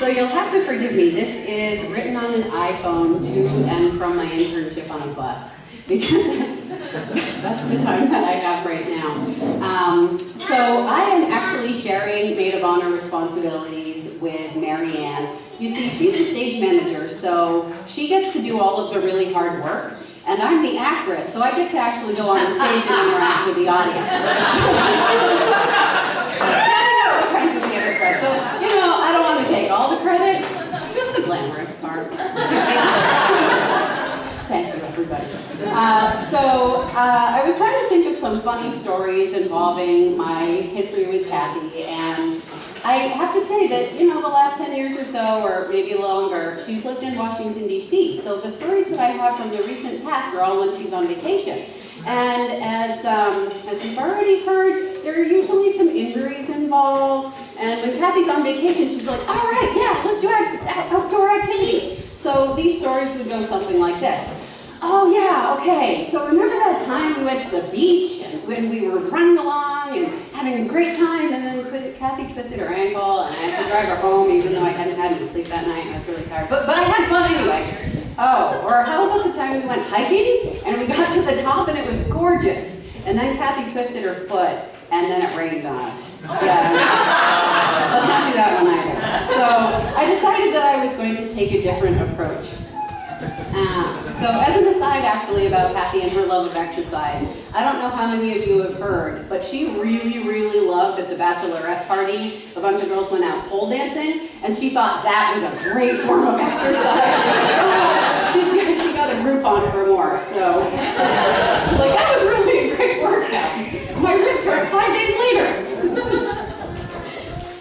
So you'll have to forgive me. This is written on an iPhone to and from my internship on a bus, because that's the time that I have right now. So I am actually sharing Maid of Honor responsibilities with Marianne. You see, she's a stage manager, so she gets to do all of the really hard work, and I'm the actress, so I get to actually go on the stage and interact with the audience. So, you know, I don't want to take all the credit, just the glamorous part. Thank you, everybody. I was trying to think of some funny stories involving my history with Kathy, and I have to say that, you know, the last 10 years or so, or maybe longer, she's lived in Washington, D.C., so the stories that I have from the recent past are all when she's on vacation. And as you've already heard, there are usually some injuries involved. And when Kathy's on vacation, she's like, all right, yeah, let's do outdoor activity. So these stories would go something like this. Oh yeah, okay, so remember that time we went to the beach and when we were running along and having a great time, and then Kathy twisted her ankle and I had to drive her home even though I hadn't had any sleep that night and I was really tired. But I had fun anyway. Oh, or how about the time we went hiking and we got to the top and it was gorgeous. And then Kathy twisted her foot and then it rained on us. Yeah, let's not do that one either. So I decided that I was going to take a different approach. So as an aside actually about Kathy and her love of exercise, I don't know how many of you have heard, but she really, really loved at the bachelorette party, a bunch of girls went out pole dancing, and she thought that was a great form of exercise. She got a Groupon for more, so like that was really a great workout. My ribs hurt 5 days later.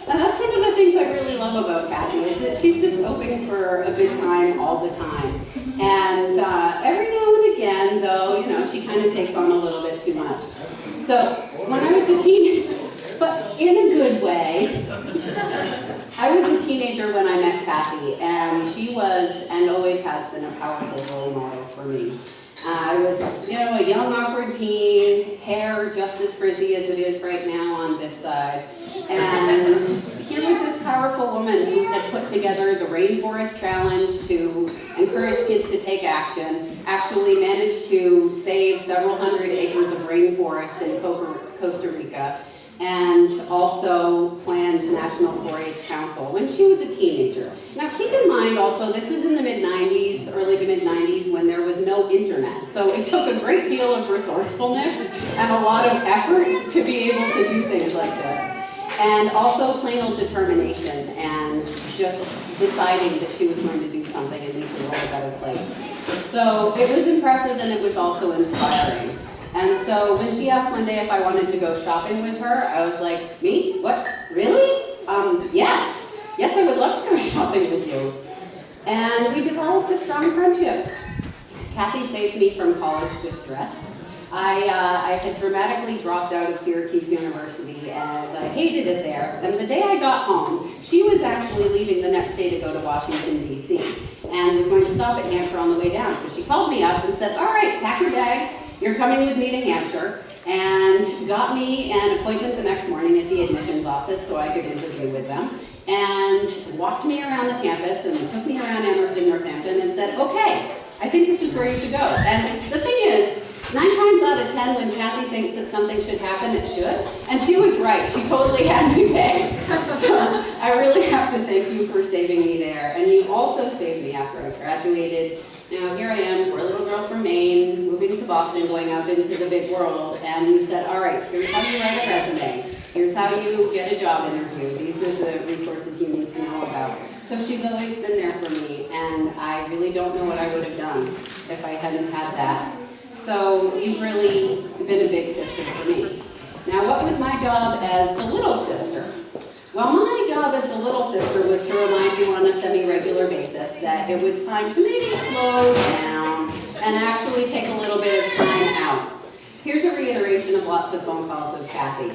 And that's one of the things I really love about Kathy, is that she's just hoping for a good time all the time. And every now and again, though, you know, she kind of takes on a little bit too much. So when I was a teenager, but in a good way, I was a teenager when I met Kathy, and she was, and always has been, a powerful role model for me. I was, you know, a young, awkward teen, hair just as frizzy as it is right now on this side. And here was this powerful woman who had put together the Rainforest Challenge to encourage kids to take action, actually managed to save several hundred acres of rainforest in Costa Rica, and also planned National 4-H Council when she was a teenager. Now keep in mind also, this was in the mid-90s, early to mid-90s, when there was no internet. So it took a great deal of resourcefulness and a lot of effort to be able to do things like this. And also plain old determination and just deciding that she was going to do something and make the world a better place. So it was impressive and it was also inspiring. And so when she asked one day if I wanted to go shopping with her, I was like, me? What? Really? Yes. Yes, I would love to go shopping with you. And we developed a strong friendship. Kathy saved me from college distress. I had dramatically dropped out of Syracuse University as I hated it there. And the day I got home, she was actually leaving the next day to go to Washington, D.C. and was going to stop at Hampshire on the way down. So she called me up and said, all right, pack your bags. You're coming with me to Hampshire, and got me an appointment the next morning at the admissions office so I could interview with them, and walked me around the campus and took me around Amherst and Northampton and said, okay, I think this is where you should go. And the thing is, 9 times out of 10, when Kathy thinks that something should happen, it should. And she was right. She totally had me pegged. So I really have to thank you for saving me there. And you also saved me after I graduated. Now here I am, poor little girl from Maine, moving to Boston, going out into the big world. And you said, all right, here's how you write a resume. Here's how you get a job interview. These are the resources you need to know about. So she's always been there for me. And I really don't know what I would have done if I hadn't had that. So you've really been a big sister for me. Now, what was my job as the little sister? Well, my job as the little sister was to remind you on a semi-regular basis that it was time to maybe slow down and actually take a little bit of time out. Here's a reiteration of lots of phone calls with Kathy.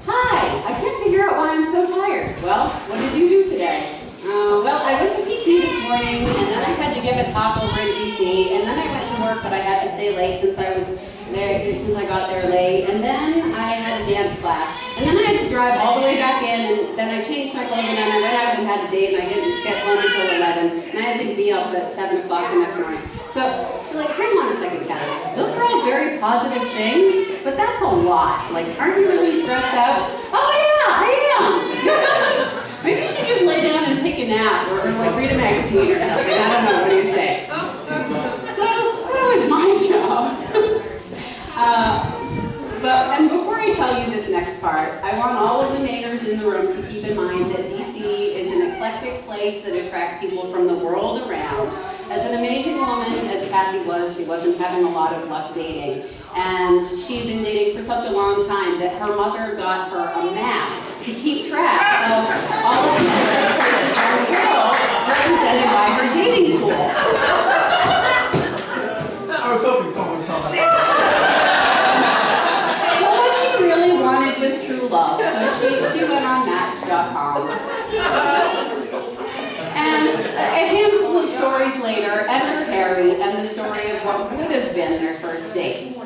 Hi, I can't figure out why I'm so tired. Well, what did you do today? Well, I went to PT this morning, and then I had to give a talk over in DC, and then I went to work, but I had to stay late since I got there late, and then I had a dance class. And then I had to drive all the way back in, and then I changed my clothes, and then I went out and had a date, and I didn't get home until 11, and I had to be up at 7 o'clock the next morning. So, you're like, hang on a second, Kathy. Those are all very positive things, but that's a lot. Like, aren't you really stressed out? Oh yeah, I am. Maybe you should just lay down and take a nap, or like read a magazine or something. I don't know, what do you say? So, that was my job. And before I tell you this next part, I want all of the Maiders in the room to keep in mind that DC is an eclectic place that attracts people from the world around. As an amazing woman as Kathy was, she wasn't having a lot of luck dating. And she had been dating for such a long time that her mother got her a map to keep track of all of the places around the world represented by her dating pool. I was hoping someone would tell that. Was true love, so she went on Match.com. And a handful of stories later, enter Harry and the story of what would have been their first date.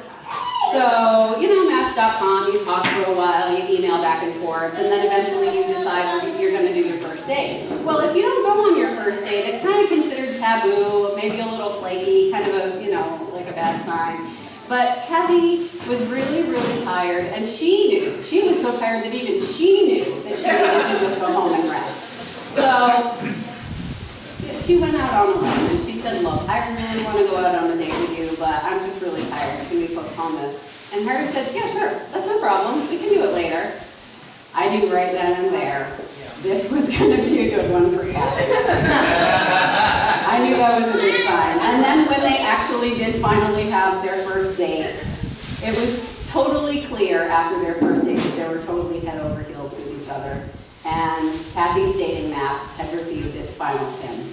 So, you know, Match.com, you talk for a while, you email back and forth, and then eventually you decide you're going to do your first date. Well, if you don't go on your first date, it's kind of considered taboo, maybe a little flaky, kind of a, you know, like a bad sign. But Kathy was really, really tired, and she knew. She was so tired that even she knew that she needed to just go home and rest. So she went out on a limb, and she said, look, I really want to go out on a date with you, but I'm just really tired. Can we postpone this? And Harry said, yeah, sure. That's no problem. We can do it later. I knew right then and there, this was going to be a good one for Kathy. I knew that was a good sign. And then when they actually did finally have their first date, it was totally clear after their first date that they were totally head over heels with each other. And Kathy's dating map had received its final pin.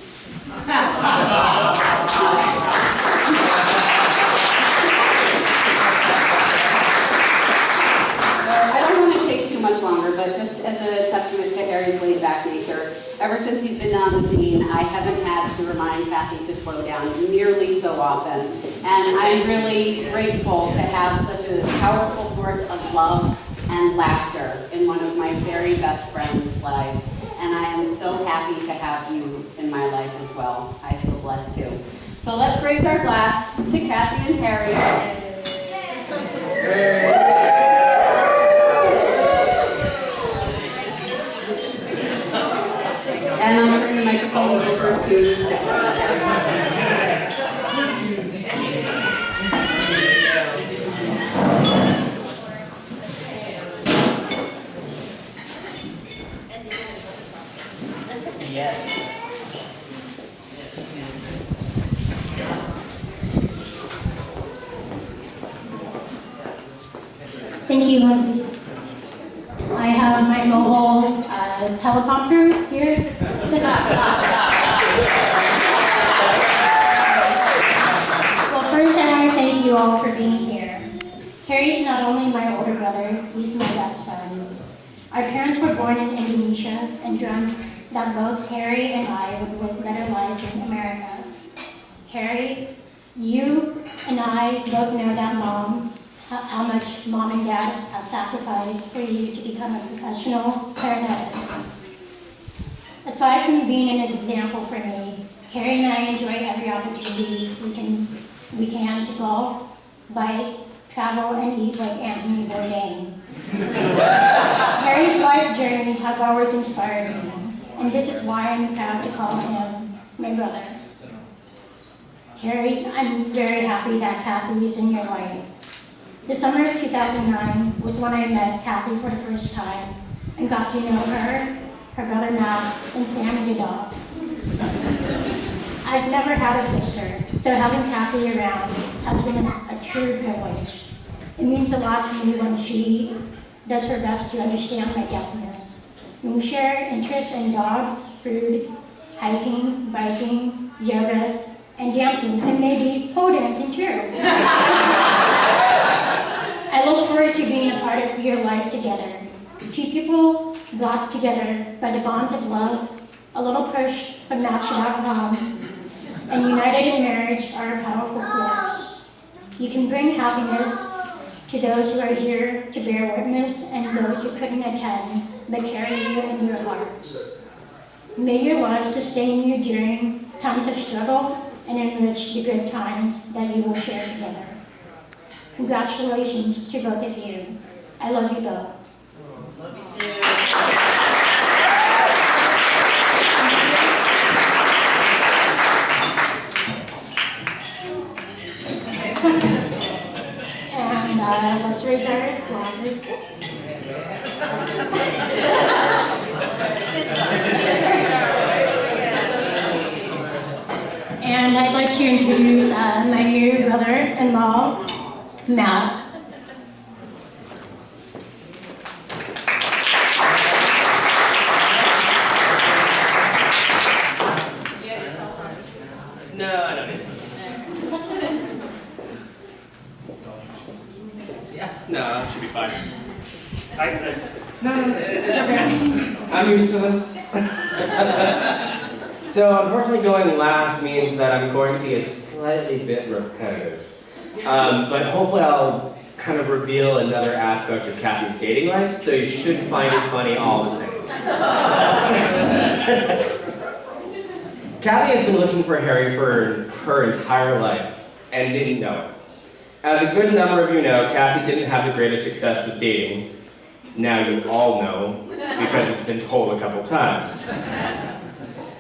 I don't want to take too much longer, but just as a testament to Harry's laid-back nature, ever since he's been on the scene, I haven't had to remind Kathy to slow down nearly so often. And I'm really grateful to have such a powerful source of love and laughter in one of my very best friends' lives. And I am so happy to have you in my life as well. I feel blessed too. So let's raise our glass to Kathy and Harry. And I'm turning the microphone over to Yes. Thank you, Lindsay. I have my mobile teleprompter here. Well, first I want to thank you all for being here. Harry's not only my older brother, he's my best friend. Our parents were born in Indonesia and dreamt that both Harry and I would live better lives in America. Harry, you and I both know that how much mom and dad have sacrificed for you to become a professional clarinetist. Aside from being an example for me, Harry and I enjoy every opportunity we can to golf, bike, travel, and eat like Anthony Bourdain. Harry's life journey has always inspired me, and this is why I'm proud to call him my brother. Harry, I'm very happy that Kathy is in your life. The summer of 2009 was when I met Kathy for the first time and got to know her brother Matt, and Sammy the dog. I've never had a sister, so having Kathy around has been a true privilege. It means a lot to me when she does her best to understand my deafness. We share interests in dogs, food, hiking, biking, yoga, and dancing, and maybe pole dancing too. I look forward to being a part of your life together. Two people brought together by the bonds of love, a little push from Match.com, and united in marriage are a powerful force. You can bring happiness to those who are here to bear witness and those who couldn't attend but carry you in your hearts. May your love sustain you during times of struggle and enrich the good times that you will share together. Congratulations to both of you. I love you both. Love you too. And let's raise our glasses. And I'd like to introduce my new brother-in-law, Matt. No, I don't need it. Yeah. No, that should be fine. No, it's okay. I'm used to this. So unfortunately going last means that I'm going to be a slightly bit repetitive. But hopefully I'll kind of reveal another aspect of Kathy's dating life, so you should find it funny all the same. Kathy has been looking for Harry for her entire life, and didn't know it. As a good number of you know, Kathy didn't have the greatest success with dating. Now you all know, because it's been told a couple times.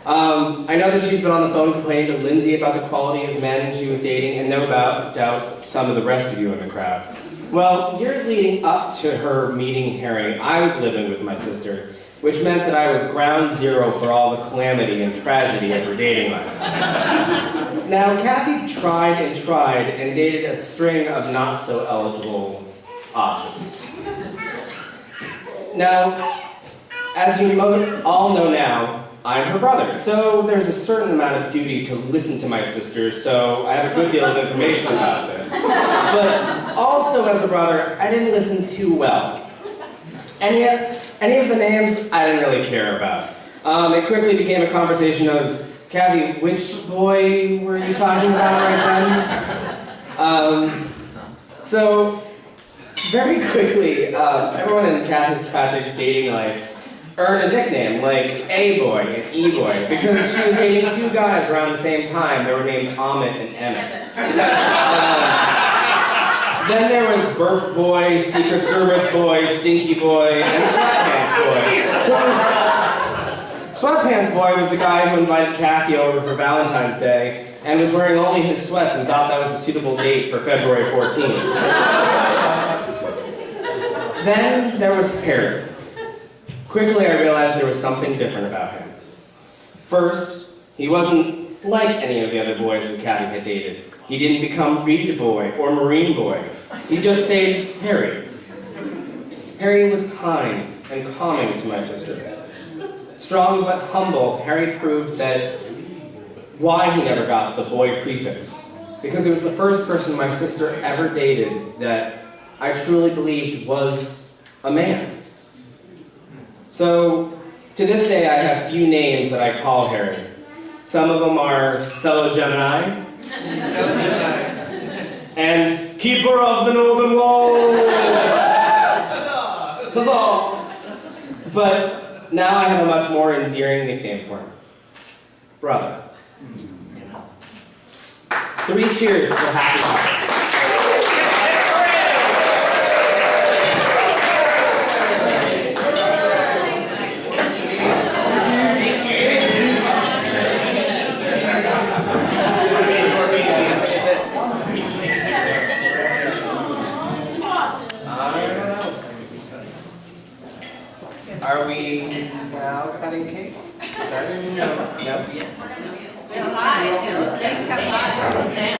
I know that she's been on the phone complaining to Lindsay about the quality of men she was dating, and no doubt some of the rest of you in the crowd. Well, years leading up to her meeting Harry, I was living with my sister, which meant that I was ground zero for all the calamity and tragedy of her dating life. Now, Kathy tried and dated a string of not-so-eligible options. Now, as you all know now, I'm her brother, so there's a certain amount of duty to listen to my sister, so I have a good deal of information about this. But also as a brother, I didn't listen too well. And yet, any of the names I didn't really care about. It quickly became a conversation of, Kathy, which boy were you talking about right then? So, very quickly, everyone in Kathy's tragic dating life earned a nickname like A-Boy and E-Boy because she was dating two guys around the same time. They were named Amit and Emmett. Then there was Burp Boy, Secret Service Boy, Stinky Boy, and Sweatpants Boy. Sweatpants Boy was the guy who invited Kathy over for Valentine's Day and was wearing only his sweats and thought that was a suitable date for February 14th. Then there was Harry. Quickly I realized there was something different about him. First, he wasn't like any of the other boys that Kathy had dated. He didn't become Reed Boy or Marine Boy. He just stayed Harry. Harry was kind and calming to my sister. Strong but humble, Harry proved that why he never got the boy prefix. Because it was the first person my sister ever dated that I truly believed was a man. So, to this day, I have few names that I call Harry. Some of them are fellow Gemini, and keeper of the northern wall. Huzzah! But now I have a much more endearing nickname for him. Brother. 3 cheers for happy life. Are we now cutting cake? No. No? Let's